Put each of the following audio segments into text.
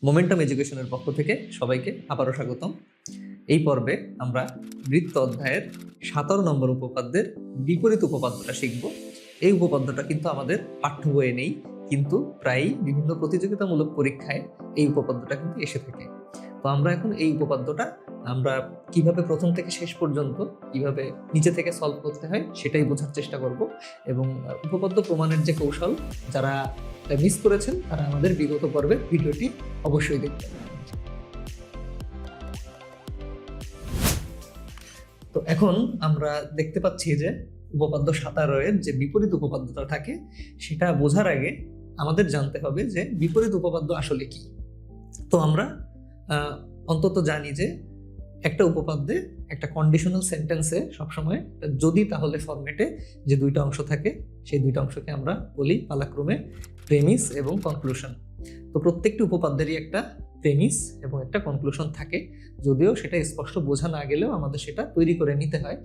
Momentum এডুকেশনের পক্ষ থেকে সবাইকে আবারও স্বাগতম। এই পর্বে আমরা বৃত্ত অধ্যায়ের 17 নম্বর উপপাদ্যের বিপরীত উপপাদ্যটা শিখব। এই উপপাদ্যটা কিন্তু আমাদের পাঠ্য বইয়ে নেই, কিন্তু প্রায়ই বিভিন্ন প্রতিযোগিতামূলক পরীক্ষায় এই উপপাদ্যটা কিন্তু এসে থাকে। তো আমরা এখন এই উপপাদ্যটা আমরা কিভাবে প্রথম থেকে শেষ পর্যন্ত কিভাবে নিচে থেকে সলভ করতে হয় সেটাই বোঝার চেষ্টা করব। এবং উপপাদ্য প্রমাণের যে কৌশল, যারা মিস করেছেন তারা আমাদের বিগত পর্বের ভিডিওটি অবশ্যই দেখবেন। তো এখন আমরা দেখতে পাচ্ছি যে উপপাদ্য 17 যে বিপরীত উপপাদ্যটা থাকে সেটা বোঝার আগে আমাদের জানতে হবে যে বিপরীত উপপাদ্য আসলে কি। তো আমরা অন্তত জানি যে একটা উপপাদ্যে একটা কন্ডিশনাল সেন্টেন্সে সবসময় যদি তাহলে ফরম্যাটে যে দুইটা অংশ থাকে সেই দুইটা অংশকে আমরা বলি পালাক্রমে প্রেমিস এবং কনক্লুশন। তো প্রত্যেকটি উপপাদ্যেরই একটা প্রেমিস এবং একটা কনক্লুশন থাকে, যদিও সেটা স্পষ্ট বোঝা না গেলেও আমাদের সেটা তৈরি করে নিতে হয়।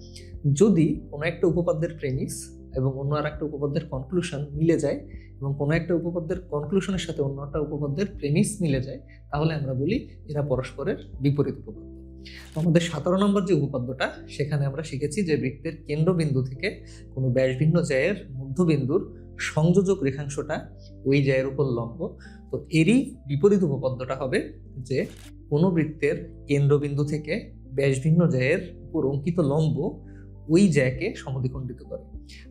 যদি কোনো একটা উপপাদ্যের প্রেমিস এবং অন্য আর একটা উপপাদ্যের কনক্লুশন মিলে যায় এবং কোনো একটা উপপাদ্যের কনক্লুশনের সাথে অন্য একটা উপপাদ্যের প্রেমিস মিলে যায়, তাহলে আমরা বলি এরা পরস্পরের বিপরীত উপপাদ্য। আমাদের 17 নম্বর যে উপপাদ্যটা, সেখানে আমরা শিখেছি যে বৃত্তের কেন্দ্রবিন্দু থেকে কোনো ব্যাসভিন্ন জ্যায়ের মধ্যবিন্দুর সংযোজক রেখাংশটা ওই জ্যায়ের উপর লম্ব। তো এরই বিপরীত উপপাদ্যটা হবে যে কোনো বৃত্তের কেন্দ্রবিন্দু থেকে ব্যাসভিন্ন জ্যায়ের উপর অঙ্কিত লম্ব ওই জ্যাকে সমদ্বিখণ্ডিত করে।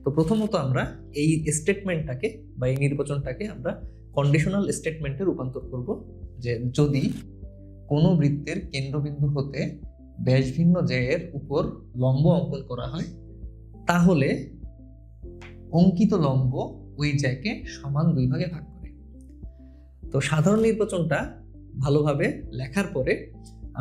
তো প্রথমত আমরা এই স্টেটমেন্টটাকে বা এই নির্বাচনটাকে আমরা কন্ডিশনাল স্টেটমেন্টে রূপান্তর করব, যে যদি কোনো বৃত্তের কেন্দ্রবিন্দু হতে ব্যাসভিন্ন জ্যায়ের উপর লম্ব অঙ্কন করা হয়, তাহলে অঙ্কিত লম্ব ওই জ্যাকে সমান দুই ভাগে ভাগ করে। তো সাধারণ নির্বাচনটা ভালোভাবে লেখার পরে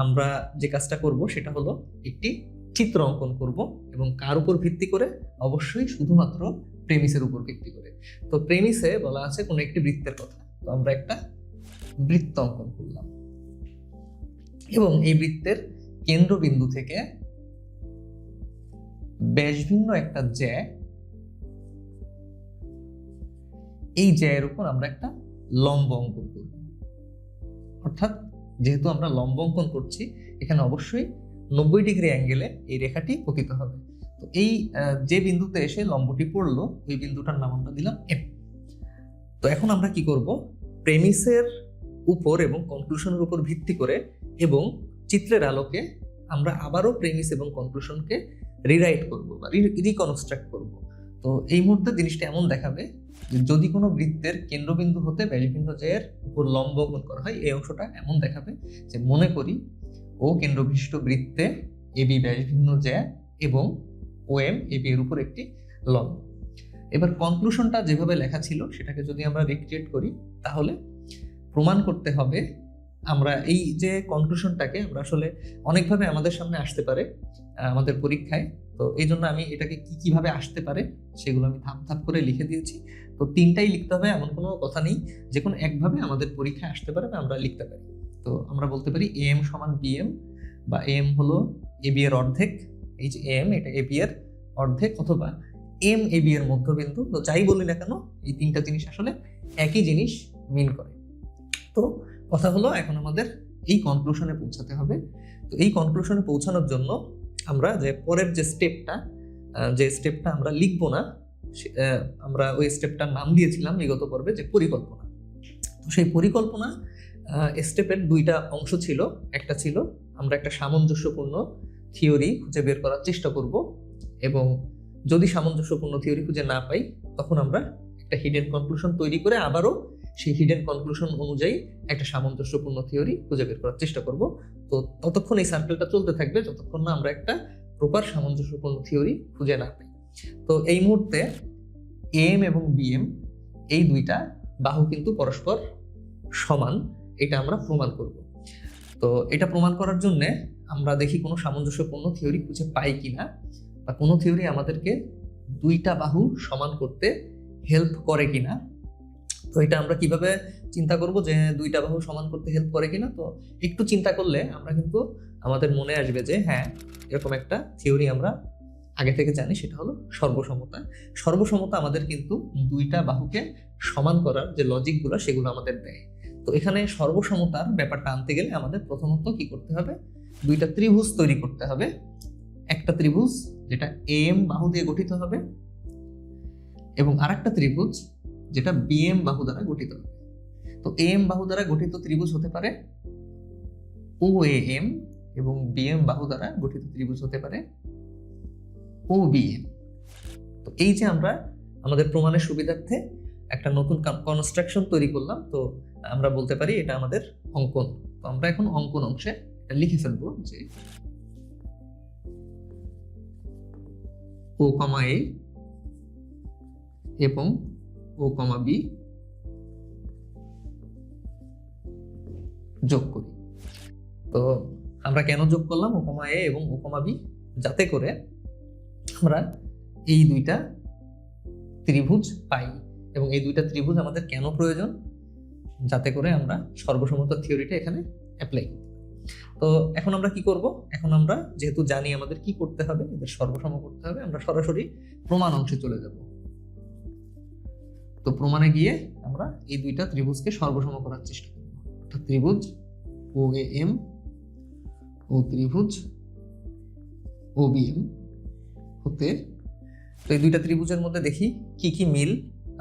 আমরা যে কাজটা করব সেটা হলো একটি চিত্র অঙ্কন করব, এবং কার উপর ভিত্তি করে? অবশ্যই শুধুমাত্র প্রেমিসের উপর ভিত্তি করে। তো প্রেমিসে বলা আছে কোনো একটি বৃত্তের কথা, তো আমরা একটা বৃত্ত অঙ্কন করলাম এবং এই বৃত্তের কেন্দ্রবিন্দু থেকে ব্যাসভিন্ন একটা জ্যা, এই জ্যায়ের উপর আমরা একটা লম্ব অঙ্কন করব। অর্থাৎ যেহেতু আমরা লম্ব অঙ্কন করছি, এখানে অবশ্যই 90 ডিগ্রি অ্যাঙ্গেলে এই রেখাটি পতিত হবে। তো এই যে বিন্দুতে এসে লম্বটি পড়লো, ওই বিন্দুটার নাম আমরা দিলাম এম। তো এখন আমরা কি করব? প্রেমিসের উপর এবং কনক্লুশনের উপর ভিত্তি করে এবং চিত্রের আলোকে আমরা আবারও প্রেমিস এবং কনক্লুশনকে রিরাইট করব বা রিকনস্ট্রাক্ট করব। তো এই মুহূর্তে জিনিসটা এমন দেখাবে যে যদি কোনো বৃত্তের কেন্দ্রবিন্দু হতে ব্যাসভিন্ন জ্যায়ের উপর লম্ব অঙ্কন করা হয়, এই অংশটা এমন দেখাবে যে মনে করি ও কেন্দ্রবিশিষ্ট বৃত্তে এবি ব্যাসভিন্ন জ্যা এবং ও এম এবি এর উপর একটি লম্ব। এবার কনক্লুশনটা যেভাবে লেখা ছিল সেটাকে যদি আমরা রিক্রিয়েট করি, তাহলে প্রমাণ করতে হবে আমরা এই যে কনক্লুশনটাকে আমরা আসলে অনেকভাবে আমাদের সামনে আসতে পারে আমাদের পরীক্ষায়। তো এই জন্য আমি এটাকে কিভাবে আসতে পারে সেগুলো আমি ধাপ ধাপ করে লিখে দিয়েছি। তো তিনটাই লিখতে হবে এমন কোনো কথা নেই, যে কোনো একভাবে আমাদের পরীক্ষায় আসতে পারে বা আমরা লিখতে পারি। তো আমরা বলতে পারি এম সমান বিএম, বা এম হলো এবি এর অর্ধেক, এই যে এম এটা এবি এর অর্ধেক, অথবা এম এবি এর মধ্যবিন্দু। তো যাই বলি না কেন, এই তিনটা জিনিস আসলে একই জিনিস মিন করে। তো কথা হলো এখন আমাদের এই কনক্লুশনে পৌঁছাতে হবে। তো এই কনক্লুশনে পৌঁছানোর জন্য আমরা যে পরের যে স্টেপটা আমরা লিখবো না, আমরা ওই স্টেপটার নাম দিয়েছিলাম বিগত পর্বে যে পরিকল্পনা। তো সেই পরিকল্পনা স্টেপের দুইটা অংশ ছিল। একটা ছিল আমরা একটা সামঞ্জস্যপূর্ণ থিওরি খুঁজে বের করার চেষ্টা করব, এবং যদি সামঞ্জস্যপূর্ণ থিওরি খুঁজে না পাই তখন আমরা একটা হিডেন কনক্লুশন তৈরি করে আবারও সেই হিডেন কনক্লুশন অনুযায়ী একটা সামঞ্জস্যপূর্ণ থিওরি খুঁজে বের করার চেষ্টা করব। তো ততক্ষণ এই সার্কেলটা চলতে থাকবে যতক্ষণ না আমরা একটা প্রপার সামঞ্জস্যপূর্ণ থিওরি খুঁজে না পাই। তো এই মুহূর্তে এম এবং বিএম এই দুইটা বাহু কিন্তু পরস্পর সমান, এটা আমরা প্রমাণ করব। তো এটা প্রমাণ করার জন্য আমরা দেখি কোনো সামঞ্জস্যপূর্ণ থিওরি খুঁজে পাই কিনা, বা কোনো থিওরি আমাদেরকে দুইটা বাহু সমান করতে হেল্প করে কিনা। তো এটা আমরা কিভাবে চিন্তা করব যে দুইটা বাহু সমান করতে হেল্প করে কিনা? তো একটু চিন্তা করলে আমরা কিন্তু আমাদের মনে আসবে যে হ্যাঁ, এরকম একটা থিওরি আমরা আগে থেকে জানি, সেটা হলো সর্বসমতা। সর্বসমতা আমাদের কিন্তু দুইটা বাহুকে সমান করার যে লজিকগুলো সেগুলো আমাদের দেয়। তো তো এখানে সর্বসমতার ব্যাপারটা আনতে গেলে আমাদের প্রথমত কি করতে হবে, দুইটা ত্রিভুজ তৈরি করতে হবে। একটা ত্রিভুজ যেটা এম বাহু দিয়ে গঠিত হবে এবং আরেকটা ত্রিভুজ যেটা বিএম বাহু দ্বারা গঠিত হবে। তো এম বাহু দ্বারা গঠিত ত্রিভুজ হতে পারে ও এম এবং বিএম বাহু দ্বারা গঠিত ত্রিভুজ হতে পারে ও বিএম। তো এই যে আমরা আমাদের প্রমাণের সুবিধার্থে একটা নতুন কনস্ট্রাকশন তৈরি করলাম, তো আমরা বলতে পারি এটা আমাদের অঙ্কন। তো আমরা এখন অঙ্কন অংশে লিখে ফেলবো যে ও কমা এ এবং ও কমা বি যোগ করি। তো আমরা কেন যোগ করলাম ও কমা এ এবং ও কমা বি, যাতে করে আমরা এই দুইটা ত্রিভুজ পাই। এবং এই দুইটা ত্রিভুজ আমাদের কেন প্রয়োজন, যাতে করে আমরা সর্বসমতা থিওরিটা এখানে অ্যাপ্লাই করি। তো এখন আমরা কি করব, এখন আমরা যেহেতু জানি আমাদের কি করতে হবে, এদের সর্বসম করতে হবে, আমরা সরাসরি প্রমাণ অংশে চলে যাব। তো প্রমাণে গিয়ে আমরা এই দুইটা ত্রিভুজকে সর্বসম করার চেষ্টা করব। অর্থাৎ ত্রিভুজ ও এম ও ত্রিভুজ ও বিএম হতে, তো এই দুইটা ত্রিভুজের মধ্যে দেখি কি কি মিল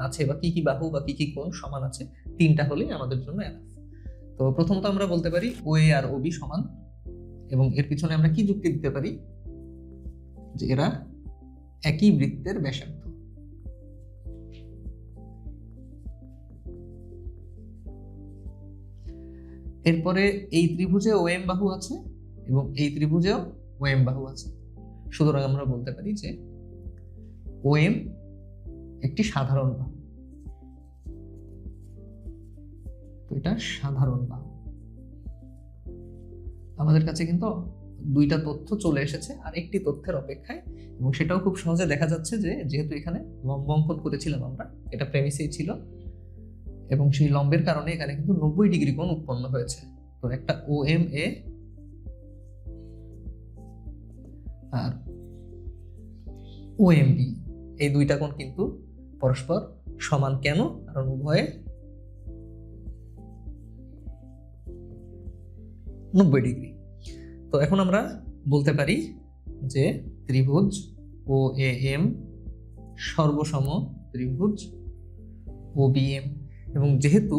আছে বা কি কি বাহু বা কি কি কোণ সমান আছে। তিনটা হলেই আমাদের জন্য এনাফ। তো প্রথমত আমরা বলতে পারি ও এ আর ও বি সমান, এবং এর পিছনে আমরা কি যুক্তি দিতে পারি যে এরা একই বৃত্তের ব্যাসার্ধ। এরপরে এই ত্রিভুজে ও এম বাহু আছে এবং এই ত্রিভুজেও ও এম বাহু আছে, সুতরাং আমরা বলতে পারি যে ও এম একটি সাধারণ বাহু। তো এটা সাধারণ বাহু। আমাদের কাছে কিন্তু দুইটা তথ্য চলে এসেছে আর একটি তথ্যের অপেক্ষায়, এবং সেটাও খুব সহজে দেখা যাচ্ছে যে যেহেতু এখানে লম্ব অঙ্কন করেছিলাম আমরা, এটা প্রেমিসেই ছিল, এবং সেই লম্বের কারণে এখানে কিন্তু 90 ডিগ্রি কোণ উৎপন্ন হয়েছে। তো একটা ও M A R O M B, এই দুইটা কোণ কিন্তু পরস্পর সমান। কেন? কারণ উভয়ে 90 ডিগ্রি। তো এখন আমরা বলতে পারি যে ত্রিভুজ ও এ এম সর্বসম ত্রিভুজ ও বি এম, এবং যেহেতু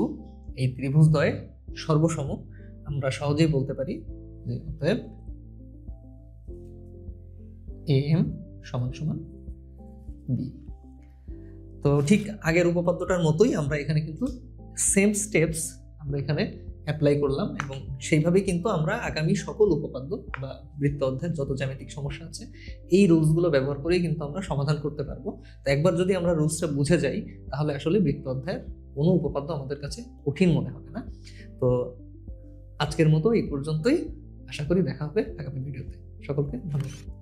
এই ত্রিভুজদ্বয় সর্বসম, আমরা সহজেই বলতে পারি যে অতএব এ এম সমান সমান বি। তো ঠিক আগের উপপাদ্যটার মতোই আমরা এখানে কিন্তু সেম স্টেপস আমরা এখানে অ্যাপ্লাই করলাম, এবং সেইভাবেই কিন্তু আমরা আগামী সকল উপপাদ্য বা বৃত্ত অধ্যায়ের যত জ্যামিতিক সমস্যা আছে এই রুলসগুলো ব্যবহার করেই কিন্তু আমরা সমাধান করতে পারবো। তো একবার যদি আমরা রুলসটা বুঝে যাই, তাহলে আসলে বৃত্ত অধ্যায়ের কোনো উপপাদ্য আমাদের কাছে কঠিন মনে হবে না। তো আজকের মতো এই পর্যন্তই। আশা করি দেখা হবে আগামী ভিডিওতে। সকলকে ধন্যবাদ।